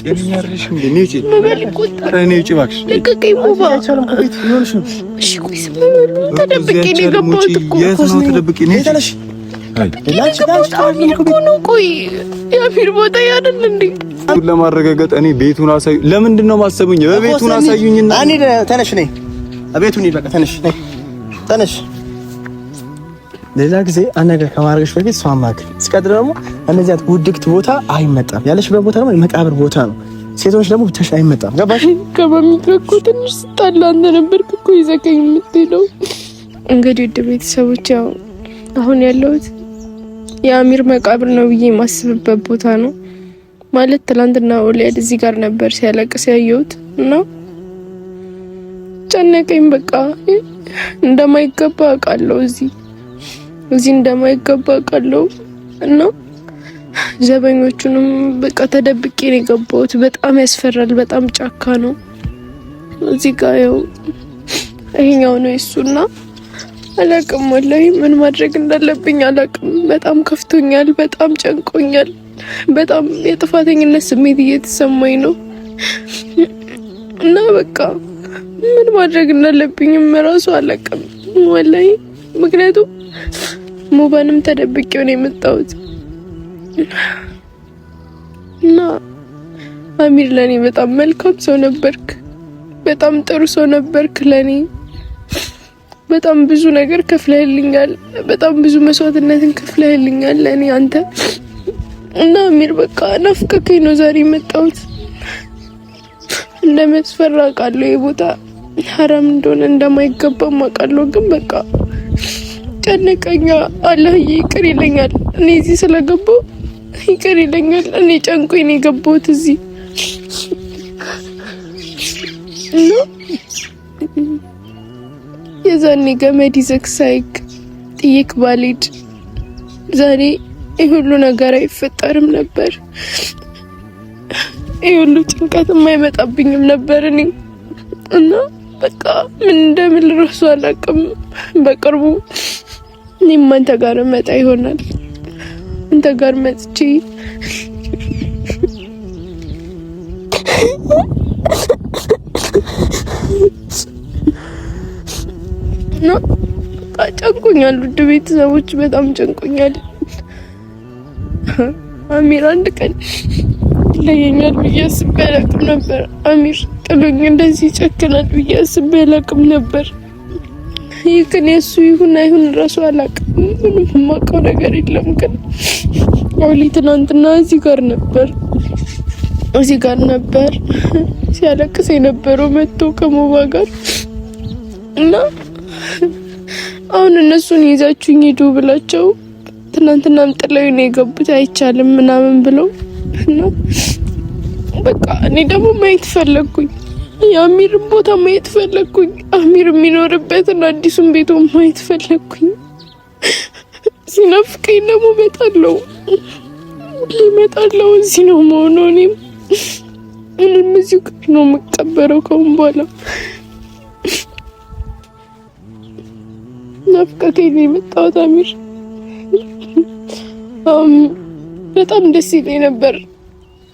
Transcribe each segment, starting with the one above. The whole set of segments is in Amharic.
የሚያርሽ እንዴ ነጭ ነጭ ባክሽ ለቀቀኝ ሙባ ቤት ይኖርሽ ነው። እሺ ቆይ ተደብቄ ነው የገባሁት እኮ ነው ተደብቄ ነው ተለሽ ቆይ የአሚር ቦታ ያደል እንዴ ለማረጋገጥ እኔ ቤቱን አሳዩ። ለምንድን ነው ማሰቡኝ? በቤቱን አሳዩኝና እኔ ተነሽ ነኝ ቤቱን ይበቃ ተነሽ ነኝ ተነሽ። ሌላ ጊዜ አነገር ከማድረግሽ በፊት ሰው አማክሪ። ሲቀጥል ደግሞ እነዚህ ውድቅት ቦታ አይመጣም። ያለሽበት ቦታ ደግሞ የመቃብር ቦታ ነው። ሴቶች ደግሞ ብቻሽ አይመጣም። ገባሽ? ከበሚትረኩ ትንሽ ስጣላ አንተ ነበርክ እኮ ይዘከኝ የምትሄደው። እንግዲህ ውድ ቤተሰቦች ያው አሁን ያለሁት የአሚር መቃብር ነው ብዬ የማስብበት ቦታ ነው። ማለት ትላንትና ኦሊያድ እዚህ ጋር ነበር ሲያለቅስ ያየሁት እና ጨነቀኝ። በቃ እንደማይገባ አውቃለሁ እዚህ እንደማይገባ አውቃለሁ እና ዘበኞቹንም በቃ ተደብቄ ነው የገባሁት። በጣም ያስፈራል። በጣም ጫካ ነው። እዚህ ጋር ያው ይሄኛው ነው እሱና አላቅም። ወላሂ ምን ማድረግ እንዳለብኝ አላቅም። በጣም ከፍቶኛል። በጣም ጨንቆኛል። በጣም የጥፋተኝነት ስሜት እየተሰማኝ ነው እና በቃ ምን ማድረግ እንዳለብኝም እራሱ አላቅም ወላሂ። ምክንያቱም ሙባንም ተደብቄው ነው የመጣሁት እና አሚር ለኔ በጣም መልካም ሰው ነበርክ። በጣም ጥሩ ሰው ነበርክ ለኔ። በጣም ብዙ ነገር ከፍለህልኛል። በጣም ብዙ መስዋዕትነትን ከፍለህልኛል ለኔ አንተ እና አሚር በቃ ናፍቀከኝ ነው ዛሬ የመጣሁት። እንደምትፈራ አውቃለሁ። የቦታ ሐራም እንደሆነ እንደማይገባም አውቃለሁ። ግን በቃ ጨነቀኛ። አላህ ይቅር ይለኛል። እኔ እዚህ ስለገባሁ ይቅር ይለኛል። እኔ ጨንቆኝ ነው የገባሁት እዚህ እና የዛኔ ገመድ ይዘህ ሳይክ ጥይቅ ባልሄድ ዛሬ ይህ ሁሉ ነገር አይፈጠርም ነበር። ይህ ሁሉ ጭንቀት የማይመጣብኝም ነበር እኔ እና በቃ ምን እንደምል እራሱ አላውቅም። በቅርቡ እኔም አንተ ጋር መጣ ይሆናል። አንተ ጋር መጥቼ ነው በቃ ጨንቆኛል። ውድ ቤተሰቦች በጣም ጨንቆኛል። አሚር አንድ ቀን ይለየኛል ብዬ አስቤ አላውቅም ነበር። አሚር ጥሎኝ እንደዚህ ይጨክናል ብዬ አስቤ አላውቅም ነበር። ይህ ግን የእሱ ይሁን አይሁን እራሱ አላውቅም። ምንም የማውቀው ነገር የለም። ግን አውሊ ትናንትና እዚህ ጋር ነበር ሲያለቅስ የነበረው መጥቶ ከሞባ ጋር እና አሁን እነሱን ይዛችሁኝ ሂዱ ብላቸው ትናንትናም ጥለው ነው የገቡት። አይቻልም ምናምን ብለው እና በቃ እኔ ደግሞ ማየት ፈለግኩኝ። የአሚርን ቦታ ማየት ፈለግኩኝ። አሚር የሚኖርበትን አዲሱን ቤቱን ማየት ፈለግኩኝ። ሲናፍቀኝ ደግሞ እመጣለሁ። እመጣለሁ። እዚህ ነው የምሆነው። እኔም እዚሁ ጋር ነው የምቀበረው ከአሁን በኋላ። ናፍቀኸኝ ነው የመጣሁት አሚር። በጣም ደስ ይለኝ ነበር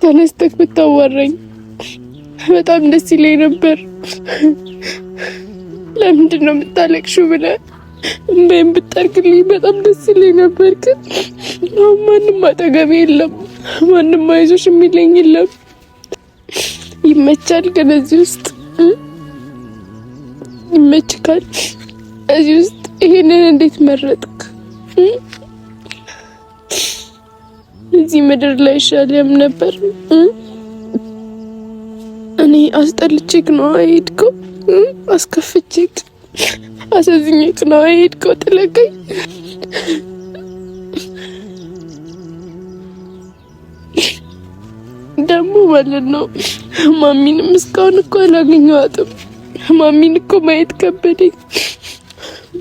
ተነስተህ ብታዋራኝ። በጣም ደስ ይለኝ ነበር። ለምንድን ነው የምታለቅሽው ብለህ እንባዬን ብታርግልኝ በጣም ደስ ይለኝ ነበር። ግን አሁን ማንም አጠገቤ የለም። ማንም አይዞሽ የሚለኝ የለም። ይመቻል። ግን እዚህ ውስጥ ይመችካል። እዚህ ውስጥ ይሄንን እንዴት መረጥክ? እዚህ ምድር ላይ ይሻልም ነበር። እኔ አስጠልቼክ ነው አይሄድከው? አስከፍቼክ አሳዝኜክ ነው አይሄድከው? ጥለቀኝ። ደግሞ ማለት ነው ማሚንም እስካሁን እኮ አላገኘኋትም። ማሚን እኮ ማየት ከበደኝ።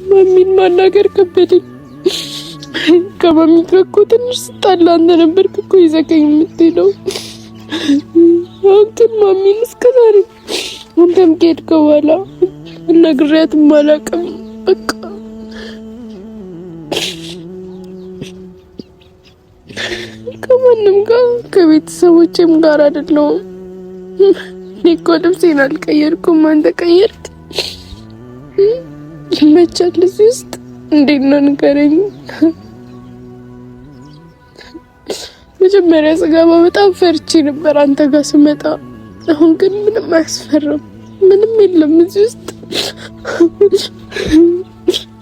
ማሚን ማናገር ከበደኝ። ከማሚ ጋር እኮ ትንሽ ስጣላ አንተ ነበርክ እኮ ይዘከኝ የምትሄደው። አሁን ግን ማሚን እስከዛሬ አንተም ከሄድክ በኋላ ነግሬያትም አላውቅም። በቃ ከማንም ጋር ከቤተሰቦቼም ጋር አይደለሁም። እኔ እኮ ልብሴን አልቀየርኩም፣ አንተ ቀየርክ። ይመቻል እዚህ ውስጥ እንዴት ነው ንገረኝ። መጀመሪያ ስገባ በጣም ፈርቼ ነበር አንተ ጋር ስመጣ። አሁን ግን ምንም አያስፈራም፣ ምንም የለም እዚህ ውስጥ።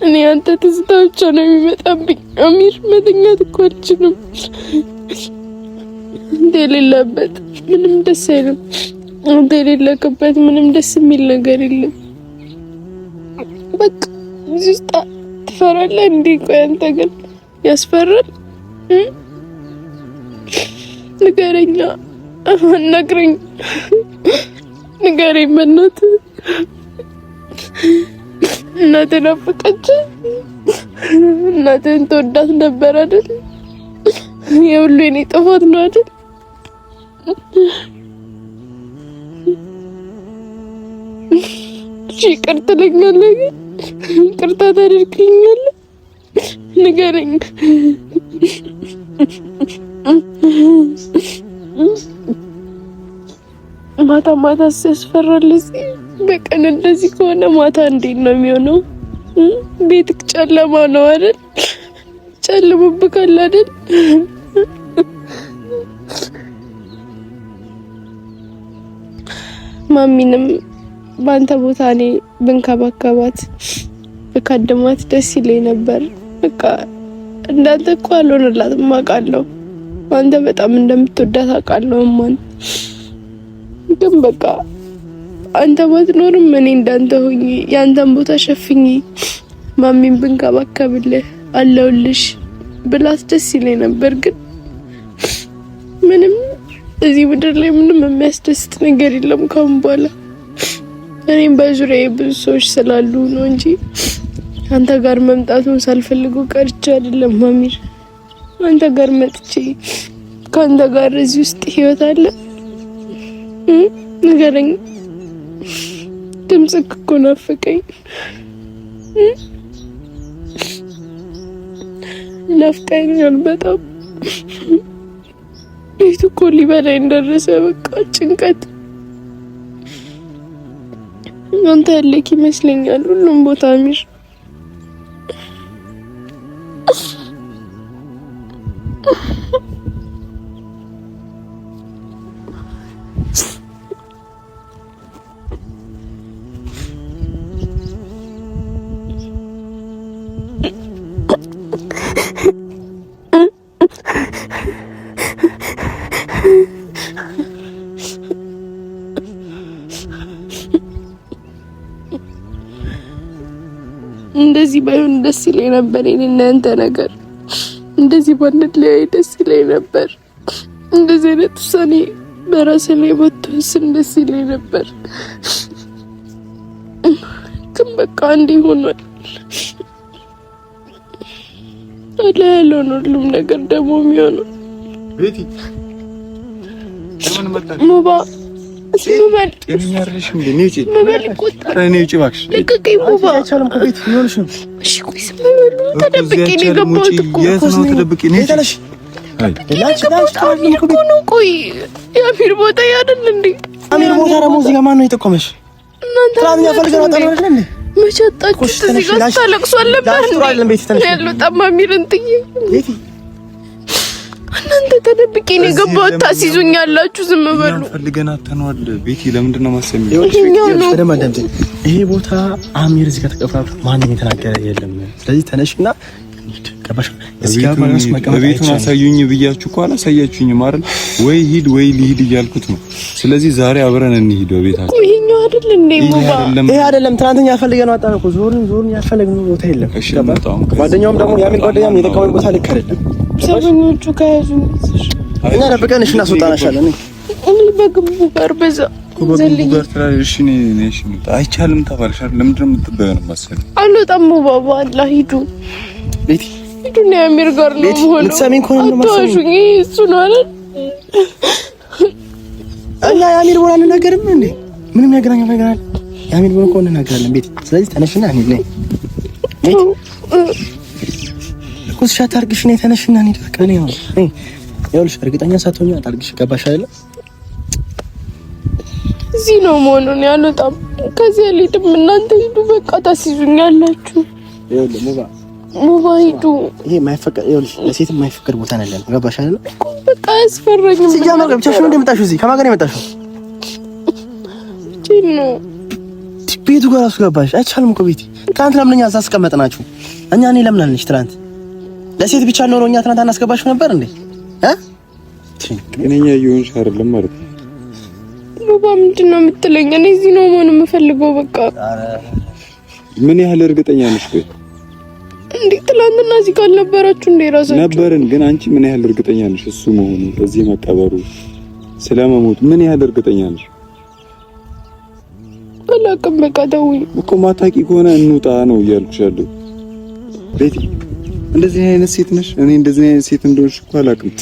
እኔ አንተ ትዝታ ብቻ ነው የሚመጣብኝ። አሚር መተኛት እኮ አልችልም። አንተ የሌለበት ምንም ደስ አይልም። አንተ የሌለክበት ምንም ደስ የሚል ነገር የለም። በቃ እዚህ ውስጥ ትፈራለህ እንዴ? ቆይ አንተ ግን ያስፈራል? ንገረኛ፣ አናግረኝ፣ ንገረኝ በእናትህ። እናትህ ናፈቀች? እናትህን ተወዳት ነበር አይደል? የሁሉ የኔ ጥፋት ነው አይደል? እሺ ይቅር ትለኛለህ? ይቅርታ ታደርግልኛለህ? ንገረኝ። ማታ ማታ ሲያስፈራል። እዚህ በቀን እንደዚህ ከሆነ ማታ እንዴት ነው የሚሆነው? ቤትክ ጨለማ ነው አይደል? ጨልሞብካል አይደል? ማሚንም በአንተ ቦታ እኔ ብንከባከባት ብካድማት ደስ ይለኝ ነበር። በቃ እንዳንተ እኮ አልሆነላትም አውቃለሁ። አንተ በጣም እንደምትወዳት አውቃለሁ። ማን ግን በቃ አንተ ባትኖርም እኔ እንዳንተ ሆኜ ያንተን ቦታ ሸፍኜ ማሚን ብንከባከብልህ አለውልሽ ብላት ደስ ይለኝ ነበር። ግን ምንም እዚህ ምድር ላይ ምንም የሚያስደስት ነገር የለም ካሁን በኋላ። እኔም በዙሪያዬ ብዙ ሰዎች ስላሉ ነው እንጂ አንተ ጋር መምጣቱን ሳልፈልገው ቀርቼ አይደለም። ማሚር አንተ ጋር መጥቼ ከአንተ ጋር እዚህ ውስጥ ህይወት አለ? ንገረኝ። ድምፅክ እኮ ናፈቀኝ፣ ናፍቀኛል በጣም። ቤቱ እኮ ሊበላኝ ደረሰ። በቃ ጭንቀት። አንተ ያለክ ይመስለኛል ሁሉም ቦታ አሚር። እንደዚህ ባይሆን ደስ ይለኝ ነበር። እኔና አንተ ነገር እንደዚህ ባንለያይ ደስ ይለኝ ነበር። እንደዚህ አይነት ውሳኔ በራሴ ላይ ብትወስን ደስ ይለኝ ነበር። ግን በቃ እንዲህ ሆኗል። አለ ያለው ነው ሁሉም ነገር ደግሞ የሚሆነው። ቤቲ ለምን መጣሽ? ሙባ ስሙበል የሚያርሽ እንዴ? ነጭ ሙበል ቆጣ ነጭ ባክሽ ለቀቀኝ። ሙባ አይቻልም እኮ ቤት ይሆንሽ ነው። እሺ ቆይ ስሙበል ተደብቄ ነው የገባሁት እኮ። የት ነው ተደብቄ ነው? ተነሽ። ቆይ የአሚር ቦታ አይደል እንዴ? አሚር ቦታ ደግሞ እዚህ ጋር ማን ነው የጠቆመሽ? እናንተ ትራኛ ፈልገና ታረለ እንዴ? መቼ አጣችሁት? እዚህ ጋር ታለቅሱ አለበት ያለው አሚርን ጥዬ ቤቲ እናንተ ተደብቄ ነው የገባሁት። ታሲዙኛላችሁ። ዝም በሉ። ፈልገና ተኗል። ቤቲ ለምንድን ነው ማሰሚው? ይሄ ቦታ አሚር እዚህ ጋር ተቀፍራችሁ ማንንም የተናገረ የለም። ስለዚህ ተነሽና ቀባሽ እዚህ ጋር ማለት መቀመጥ ቤቱን አሳዩኝ ብያችሁ እኮ አላሳያችሁኝም አይደል? ወይ ሂድ ወይ ሊሂድ እያልኩት ነው። ስለዚህ ዛሬ አብረን እንሂድ ቤታችን። ይሄኛው አይደል እንዴ? ሙባ ይሄ አይደለም። ትናንትና ፈልገን አጣን እኮ ዞርን ያፈለግነው ቦታ የለም። ጓደኛውም ደግሞ የአሚር ጓደኛም የጠቀመኝ ቦታ ልክ አይደለም። ሰብኞቹ ከያዙ እና ደብቀንሽ እናስወጣናሻለን። እኔ በግቡ ጋር በዛ ዘልኝ እሺ ነሽ አይቻልም ተባልሽ አይደል? ለምንድን ነው የምትበየው? መሰለኝ አልወጣም። ሙባ አላህ ሂዱ ቤቲ ሂዱና የአሚር ጋር ነው ሆኖ ልትሰሚኝ ከሆነ ነው ማሰኝ እሱ ነው አይደል? እና የአሚር ቦታ አንናገርም እንዴ? ምንም ያገናኘው ነገር አለ? የአሚር ቦታ ከሆነ እናገራለን ቤቲ። ስለዚህ ተነሽና እንሂድ ነይ ቤቲ ኩስ ሻታርግሽ ነይ ተነሽና እንሂድ። በቃ ነይ ይኸውልሽ እርግጠኛ ሳትሆኚ አታልቅሽ። ገባሽ አይደለ? እዚህ ነው መሆኑን ያልወጣም ከዚህ አልሄድም። እናንተ ሂዱ በቃ ታስይዙኛላችሁ። ይኸውልሽ ሙባ ሂዱ። ይሄ የማይፈቀድ ይኸውልሽ ለሴት የማይፈቀድ ቦታ ነው ያለው። ገባሽ አይደለ? በቃ አያስፈራኝም። ሲጀመር ብቻሽን ነው እንደመጣሽው እዚህ ከማን ጋር ነው የመጣሽው? ነው ቤቱ ጋር እራሱ ገባሽ? አይቻልም እኮ ቤቲ። ትናንት ለምን እኛ እዛ አስቀመጥናችሁ? እኔ ለምን አልንሽ? ትናንት ለሴት ብቻ ኖሮ እኛ ትናንት አናስገባሽ ነበር እንዴ? እኔኛ እየሆንሽ አይደለም ማለት ነው። ሙባ ምንድን ነው የምትለኝ? እኔ እዚህ ነው መሆን የምፈልገው። በቃ ምን ያህል እርግጠኛ ነሽ? ቆይ እንዴ ትናንትና እዚህ ጋር አልነበራችሁ እንዴ? ራሳችሁ ነበርን፣ ግን አንቺ ምን ያህል እርግጠኛ ነሽ እሱ መሆኑ እዚህ መቀበሩ ስለመሞት ምን ያህል እርግጠኛ ነሽ? አላውቅም። በቃ ተውኝ እኮ ማታቂ ከሆነ እንውጣ ነው እያልኩሽ ያለው። ቤቲ እንደዚህ አይነት ሴት ነሽ? እኔ እንደዚህ አይነት ሴት እንደሆንሽ እኮ አላውቅም።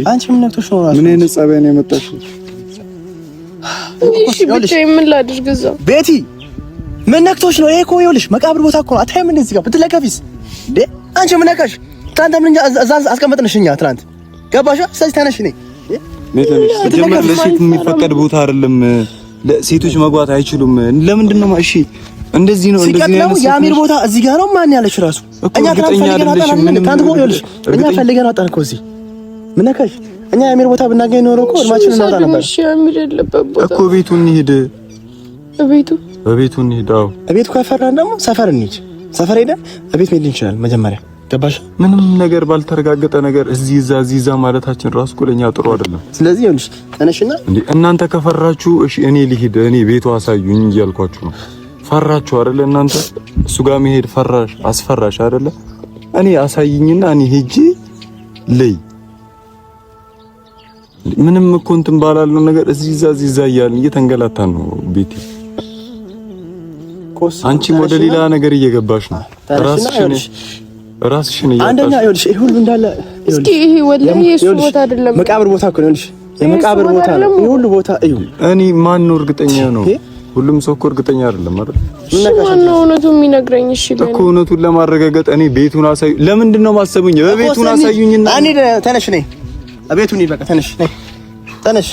አንቺ ምን ነክቶሽ ነው? ምን አይነት ጸባይ ነው ያመጣሽው? እሺ ብቻ ምን ላድርግ? እዛ ቤቲ ምን ነክቶሽ ነው? ይሄ እኮ ይኸውልሽ መቃብር ቦታ እኮ ነው። አታይም እንደዚህ ጋር ብትለከፊስ እንዴ? አንቺ ምን ነካሽ? ትናንት ምን እዛ አስቀመጥንሽ እኛ ትናንት። ገባሽ? ስለዚህ ተነሽ ነኝ ጀመር። ለሴት የሚፈቀድ ቦታ አይደለም። ለሴቶች መግባት አይችሉም። ለምንድን ነው? እሺ እንደዚህ ነው እንደዚህ ነው። የአሚር ቦታ እዚህ ጋር ነው። ማን ያለሽ ራሱ እኛ ፈልገን አጣን እኮ እዚህ። ምን ነካሽ? እኛ የአሚር ቦታ ብናገኝ ኖሮ እኮ እርማችንን እናውጣ ነበር። እሺ አሚር ያለበት ቦታ እኮ ቤቱ እንሂድ። ቤቱ እንሂድ። አዎ ቤቱ ከፈራን ደግሞ ሰፈር እንሂድ። ሰፈር ሄደን ቤት መሄድ እንችላለን። መጀመሪያ ገባሽ? ምንም ነገር ባልተረጋገጠ ነገር እዚህ እዛ ማለታችን ራሱ እኮ ለኛ ጥሩ አይደለም። ስለዚህ ይኸውልሽ ተነሽና እንዴ እናንተ ከፈራችሁ እሺ እኔ ልሂድ፣ እኔ ቤቱ አሳዩኝ እያልኳችሁ ነው። ፈራችሁ አይደለ እናንተ? እሱ ጋር መሄድ ፈራሽ አስፈራሽ አይደለ? እኔ አሳይኝና እኔ ሄጄ ለይ ምንም እኮ እንትን ባላለው ነገር እዚህ እዛ እያልን እየተንገላታን ነው ቤቲ። አንቺም ወደ ሌላ ነገር እየገባሽ ነው። ራስሽን አንደኛ ይኸውልሽ ይሄ ሁሉ እንዳለ እስኪ ይሄ ወላሂ የሱ ቦታ አይደለም፣ መቃብር ቦታ እኮ ነው። ይኸውልሽ የመቃብር ቦታ ነው ይሄ ሁሉ ቦታ። እዩ እኔ ማን ነው እርግጠኛ ነው? ሁሉም ሰው እኮ እርግጠኛ አይደለም አይደል? ማን ነው እውነቱን የሚነግረኝ? እሺ እኮ እውነቱን ለማረጋገጥ እኔ ቤቱን አሳዩ። ለምንድን ነው ማሰቡኝ? በቤቱን አሳዩኝና እኔ ተነሽ ነኝ ቤቱን ይበቃ። ተነሽ ነኝ ተነሽ።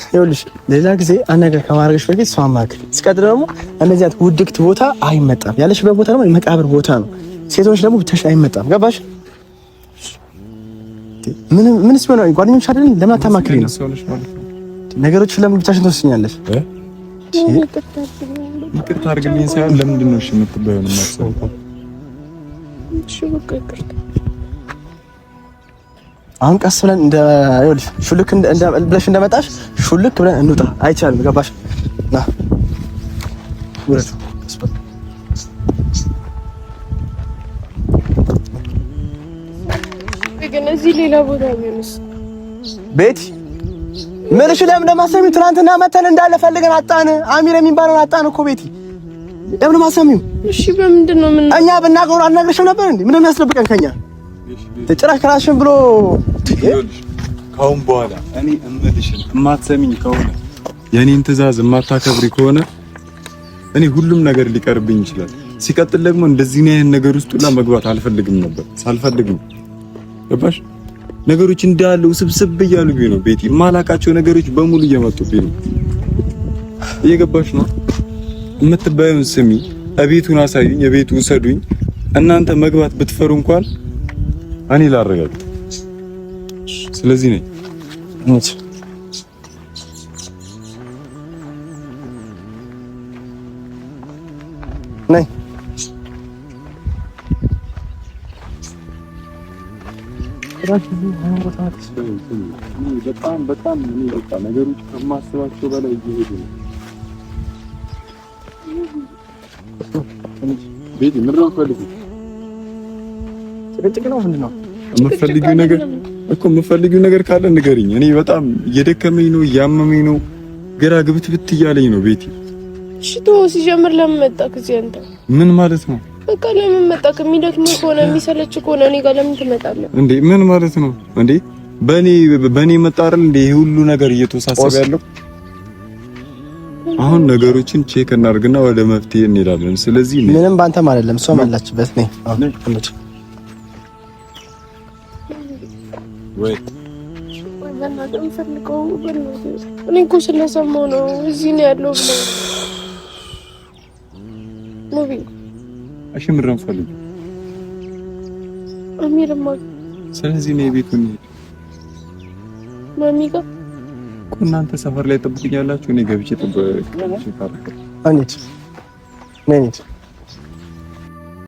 ይኸውልሽ ሌላ ጊዜ አነገር ከማድረግሽ በፊት ሰው አማክሪ። ሲቀጥል ደግሞ እነዚህ አይነት ውድቅት ቦታ አይመጣም። ያለሽበት ቦታ ደግሞ የመቃብር ቦታ ነው። ሴቶች ደግሞ ብቻሽ አይመጣም። ገባሽ? ምንስ ቢሆን ጓደኞች አይደል? ለምን አታማክሪ ነው ነገሮችን? ለምን ብቻሽን ትወስኛለሽ? ይቅርታ አድርግልኝ ሳይሆን ለምንድን ነው እሺ የምትባየው ነው የማትሰማው? እሺ በቃ ይቅርታ። አሁን ቀስ ብለን ይኸውልሽ ሹልክ ብለሽ እንደመጣሽ ሹልክ ብለን እንውጣ። አይቻልም። ገባሽ? ና ወረድ ስፐት ግን እዚህ ሌላ ቦታ ቢሆንስ? ቤቲ ምንሽ ለምን እንደማሰሚው ትናንትና መተን እንዳለ ፈልገን አጣን። አሚር የሚባለውን አጣን እኮ ቤቲ። ለምን ማሰሚው? እሺ በምንድን ነው? ምን እኛ ብናገሩ አልነግርሽም ነበር እንዴ? ምንም ያስደብቀን ከኛ ጭራሽ ከራስሽን ብሎ ካሁን በኋላ እኔ እምልሽን የማትሰሚኝ ከሆነ የኔን ትዕዛዝ የማታከብሪ ከሆነ እኔ ሁሉም ነገር ሊቀርብኝ ይችላል። ሲቀጥል ደግሞ እንደዚህ አይነት ነገር ውስጥ ሁላ መግባት አልፈልግም ነበር። ሳልፈልግም ገባሽ? ነገሮች እንዳለ ውስብስብ እያሉብኝ ነው ቤቲ። የማላውቃቸው ነገሮች በሙሉ እየመጡብኝ ነው። እየገባሽ ነው? የምትባዩን ስሚ፣ እቤቱን አሳዩኝ፣ የቤቱ ውሰዱኝ። እናንተ መግባት ብትፈሩ እንኳን እኔ ላረጋግጥ። ስለዚህ ነኝ ነይ በጣም ነገሮች ከማስባቸው በላይ እየሄዱ ነው። ቤቲ ምንድን ነው የምትፈልጊው? ጭቅጭቅ ነው ምንድን ነው የምትፈልጊው ነገር ካለ ንገሪኝ። እኔ በጣም እየደከመኝ ነው፣ እያመመኝ ነው፣ ግራ ግብትብት እያለኝ ነው ቤቲ። እሺ ተወው። ሲጀምር ለምን መጣህ እዚህ አንተ? ምን ማለት ነው? በቃ ለምን መጣህ? የሚደክምህ ከሆነ የሚሰለች ከሆነ እኔ ጋር ለምን ትመጣለህ እንዴ? ምን ማለት ነው እንዴ? በኔ መጣ አይደል እንዴ ይሄ ሁሉ ነገር እየተወሳሰበ ያለው? አሁን ነገሮችን ቼክ እናድርግና ወደ መፍትሄ እንሄዳለን። ስለዚህ ምንም ባንተም አይደለም እሷ መላችበት ነኝ። ወይ በእናትህ የምፈልገው እኔ እኮ ስለሰማሁ ነው እዚህ ነው ያለው ብለው ሙቪ እሺ ምንድነው ፈልግ አሚርማ ስለዚህ ነው ቤቱን ማሚ ጋር እኮ እናንተ ሰፈር ላይ ጠብቁኛላችሁ እኔ ገብቼ ጠብቁኝ አንቺ ነኝ